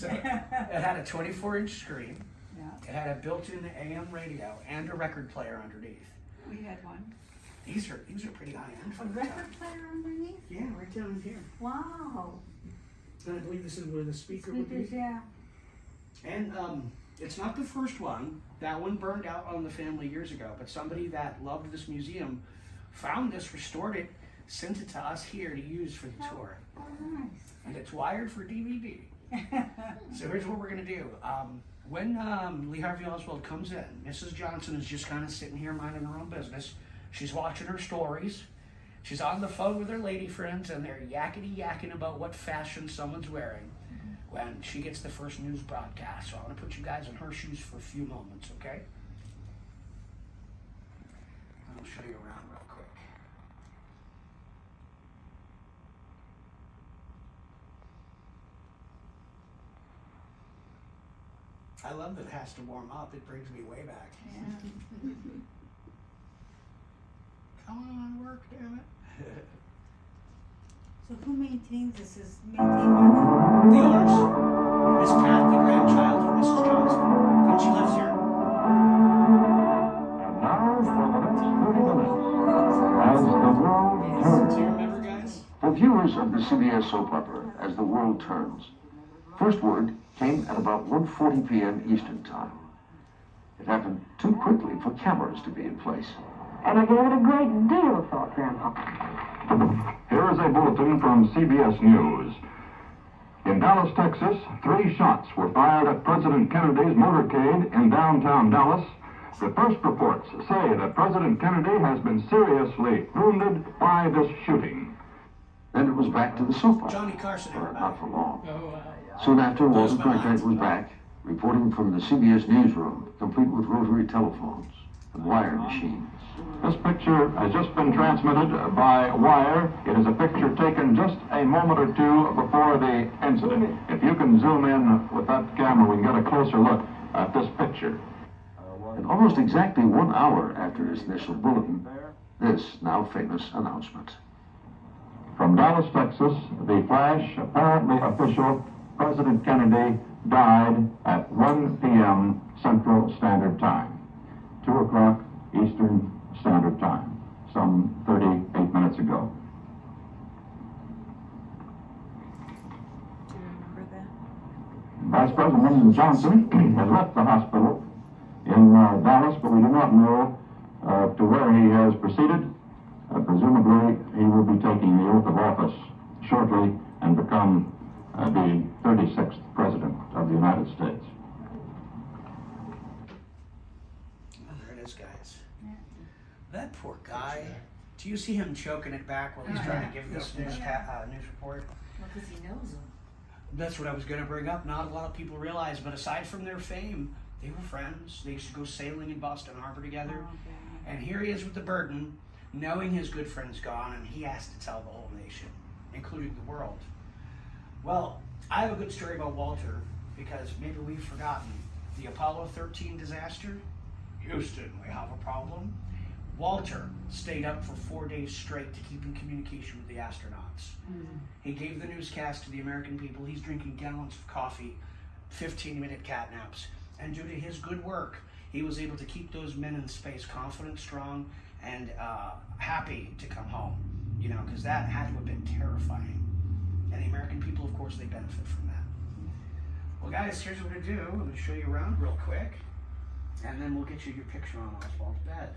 So it had a 24-inch screen. Yeah, It had a built-in AM radio and a record player underneath. we had one. These are pretty high-end for A the record time. player underneath? Yeah, right down in here. Wow. And I believe this is where the speaker would Speakers, be. yeah. And it's not the first one. That one burned out on the family years ago, but somebody that loved this museum found this, restored it, sent it to us here to use for the tour. Oh, nice. And it's wired for DVD. So here's what we're gonna do. When Lee Harvey Oswald comes in, Mrs. Johnson is just kind of sitting here minding her own business. She's watching her stories. She's on the phone with her lady friends, and they're yakety-yakking about what fashion someone's wearing when she gets the first news broadcast. So I'm gonna put you guys in her shoes for a few moments, okay? I'll show you around real quick. I love that it has to warm up. It brings me way back. Yeah. Come on, work, damn it. So who maintains this? Is maintained by The owners. Miss Pat, the grandchild of Mrs. Johnson. And she lives here. And now for the next 30 minutes, as the world turns. Do you remember, guys? For viewers of the CBS soap opera, As the World Turns, first word came at about 1:40 p.m. Eastern Time. It happened too quickly for cameras to be in place. And I gave it a great deal of thought, Grandpa. Here is a bulletin from CBS News. In Dallas, Texas, 3 shots were fired at President Kennedy's motorcade in downtown Dallas. The first reports say that President Kennedy has been seriously wounded by this shooting. Then it was back to the soap opera. Johnny Carson, But everybody. not for long. Soon after, Walter Cronkite was back, reporting from the CBS newsroom, complete with rotary telephones and wire machines. This picture has just been transmitted by wire. It is a picture taken just a moment or two before the incident. If you can zoom in with that camera, we can get a closer look at this picture. And almost exactly 1 hour after his initial bulletin, this now famous announcement. From Dallas, Texas, the flash, apparently official, President Kennedy died at 1 p.m. Central Standard Time, 2 o'clock Eastern Standard Time, some 38 minutes ago. Do you remember that? Vice President Johnson has left the hospital in Dallas, but we do not know to where he has proceeded. Presumably, he will be taking the oath of office shortly and become the 36th President of the United States. Oh, there it is, guys. Yeah. That poor guy. Do you see him choking it back while he's trying to give this news report? Well, because he knows them. That's what I was going to bring up. Not a lot of people realize, but aside from their fame, they were friends. They used to go sailing in Boston Harbor together. Oh, okay. And here he is with the burden, knowing his good friend's gone, and he has to tell the whole nation, including the world. Well, I have a good story about Walter, because maybe we've forgotten. The Apollo 13 disaster? Houston, we have a problem. Walter stayed up for 4 days straight to keep in communication with the astronauts. He gave the newscast to the American people. He's drinking gallons of coffee, 15-minute cat naps. And due to his good work, he was able to keep those men in space confident, strong, and happy to come home. You know, because that had to have been terrifying. And the American people, of course, they benefit from that. Well, guys, here's what we're going to do. I'm going to show you around real quick, and then we'll get you your picture on Oswald's bed.